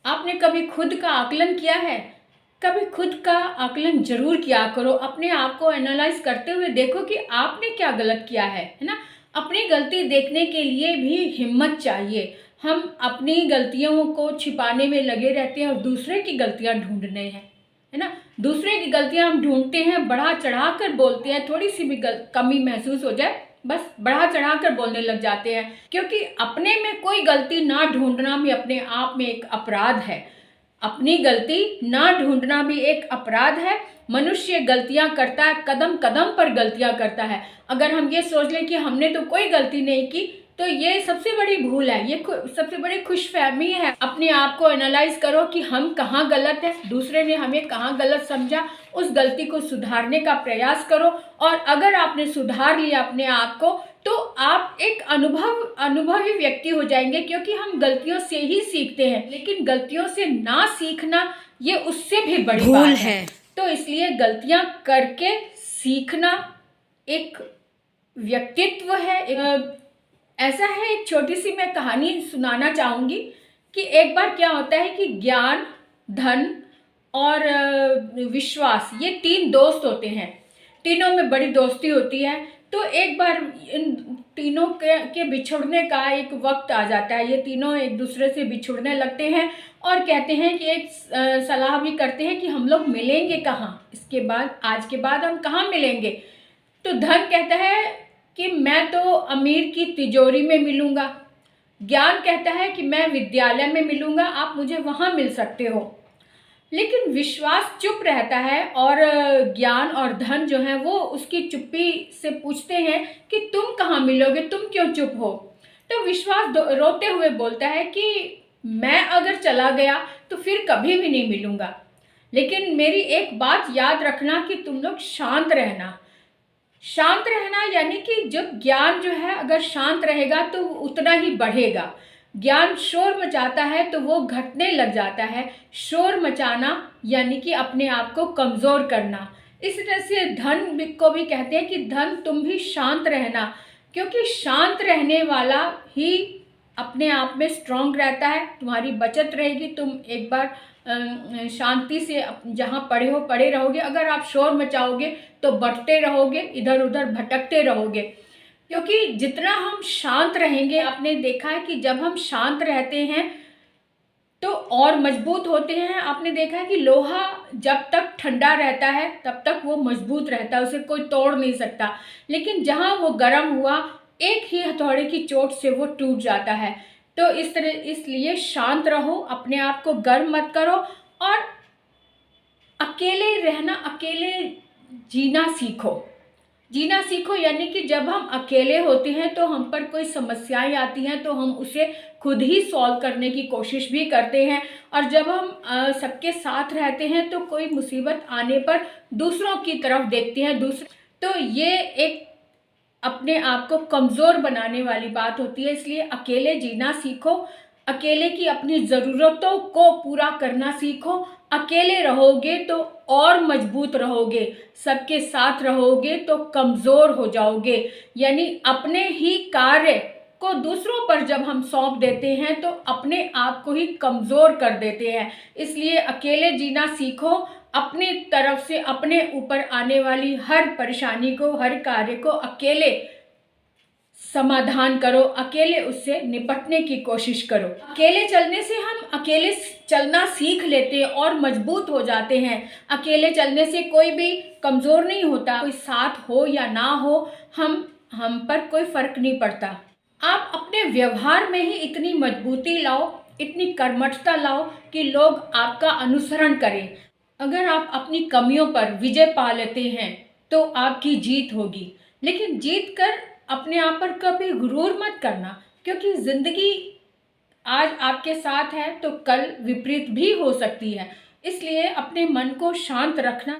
आपने कभी खुद का आकलन किया है? कभी खुद का आकलन ज़रूर किया करो। अपने आप को एनालाइज़ करते हुए देखो कि आपने क्या गलत किया है ना? अपनी गलती देखने के लिए भी हिम्मत चाहिए। हम अपनी गलतियों को छिपाने में लगे रहते हैं और दूसरे की गलतियाँ ढूँढने हैं, है ना? दूसरे की गलतियाँ हम ढूँढते हैं, बढ़ा चढ़ा कर बोलते हैं, थोड़ी सी भी कमी महसूस हो जाए बस बढ़ा चढ़ा कर बोलने लग जाते हैं, क्योंकि अपने में कोई गलती ना ढूंढना भी अपने आप में एक अपराध है। अपनी गलती ना ढूंढना भी एक अपराध है। मनुष्य गलतियां करता है, कदम कदम पर गलतियां करता है। अगर हम ये सोच लें कि हमने तो कोई गलती नहीं की, तो ये सबसे बड़ी भूल है, ये सबसे बड़ी खुशफहमी है। अपने आप को एनालाइज करो कि हम कहाँ गलत है, दूसरे ने हमें कहाँ गलत समझा, उस गलती को सुधारने का प्रयास करो। और अगर आपने सुधार लिया अपने आप को, तो आप एक अनुभवी व्यक्ति हो जाएंगे, क्योंकि हम गलतियों से ही सीखते हैं। लेकिन गलतियों से ना सीखना, ये उससे भी बड़ी बात है। तो इसलिए गलतियां करके सीखना एक व्यक्तित्व है। ऐसा है, एक छोटी सी मैं कहानी सुनाना चाहूँगी कि एक बार क्या होता है कि ज्ञान, धन और विश्वास, ये तीन दोस्त होते हैं। तीनों में बड़ी दोस्ती होती है। तो एक बार इन तीनों के बिछुड़ने का एक वक्त आ जाता है। ये तीनों एक दूसरे से बिछुड़ने लगते हैं और कहते हैं कि एक सलाह भी करते हैं कि हम लोग मिलेंगे कहाँ, इसके बाद, आज के बाद हम कहाँ मिलेंगे। तो धन कहता है कि मैं तो अमीर की तिजोरी में मिलूँगा। ज्ञान कहता है कि मैं विद्यालय में मिलूँगा, आप मुझे वहाँ मिल सकते हो। लेकिन विश्वास चुप रहता है और ज्ञान और धन जो है वो उसकी चुप्पी से पूछते हैं कि तुम कहाँ मिलोगे, तुम क्यों चुप हो। तो विश्वास रोते हुए बोलता है कि मैं अगर चला गया तो फिर कभी भी नहीं मिलूँगा, लेकिन मेरी एक बात याद रखना कि तुम लोग शांत रहना। शांत रहना यानी कि जब ज्ञान जो है अगर शांत रहेगा तो उतना ही बढ़ेगा। ज्ञान शोर मचाता है तो वो घटने लग जाता है। शोर मचाना यानी कि अपने आप को कमज़ोर करना। इस तरह से धन को भी कहते हैं कि धन तुम भी शांत रहना, क्योंकि शांत रहने वाला ही अपने आप में स्ट्रांग रहता है। तुम्हारी बचत रहेगी, तुम एक बार शांति से जहाँ पड़े हो पड़े रहोगे। अगर आप शोर मचाओगे तो बढ़ते रहोगे, इधर उधर भटकते रहोगे। क्योंकि जितना हम शांत रहेंगे, आपने देखा है कि जब हम शांत रहते हैं तो और मजबूत होते हैं। आपने देखा है कि लोहा जब तक ठंडा रहता है तब तक वो मजबूत रहता है, उसे कोई तोड़ नहीं सकता। लेकिन जहाँ वो गर्म हुआ, एक ही हथौड़े की चोट से वो टूट जाता है। तो इसलिए शांत रहो, अपने आप को गर्म मत करो और अकेले रहना, अकेले जीना सीखो। जीना सीखो यानी कि जब हम अकेले होते हैं तो हम पर कोई समस्याएं आती हैं तो हम उसे खुद ही सॉल्व करने की कोशिश भी करते हैं। और जब हम सबके साथ रहते हैं तो कोई मुसीबत आने पर दूसरों की तरफ देखते हैं। तो ये एक अपने आप को कमज़ोर बनाने वाली बात होती है। इसलिए अकेले जीना सीखो, अकेले की अपनी ज़रूरतों को पूरा करना सीखो। अकेले रहोगे तो और मजबूत रहोगे, सबके साथ रहोगे तो कमज़ोर हो जाओगे। यानी अपने ही कार्य को दूसरों पर जब हम सौंप देते हैं तो अपने आप को ही कमज़ोर कर देते हैं। इसलिए अकेले जीना सीखो। अपनी तरफ से अपने ऊपर आने वाली हर परेशानी को, हर कार्य को अकेले समाधान करो, अकेले उससे निपटने की कोशिश करो। अकेले चलने से हम अकेले चलना सीख लेते हैं और मजबूत हो जाते हैं। अकेले चलने से कोई भी कमज़ोर नहीं होता, कोई साथ हो या ना हो, हम पर कोई फ़र्क नहीं पड़ता। आप अपने व्यवहार में ही इतनी मजबूती लाओ, इतनी कर्मठता लाओ कि लोग आपका अनुसरण करें। अगर आप अपनी कमियों पर विजय पा लेते हैं तो आपकी जीत होगी। लेकिन जीत कर अपने आप पर कभी गुरूर मत करना, क्योंकि ज़िंदगी आज आपके साथ है तो कल विपरीत भी हो सकती है। इसलिए अपने मन को शांत रखना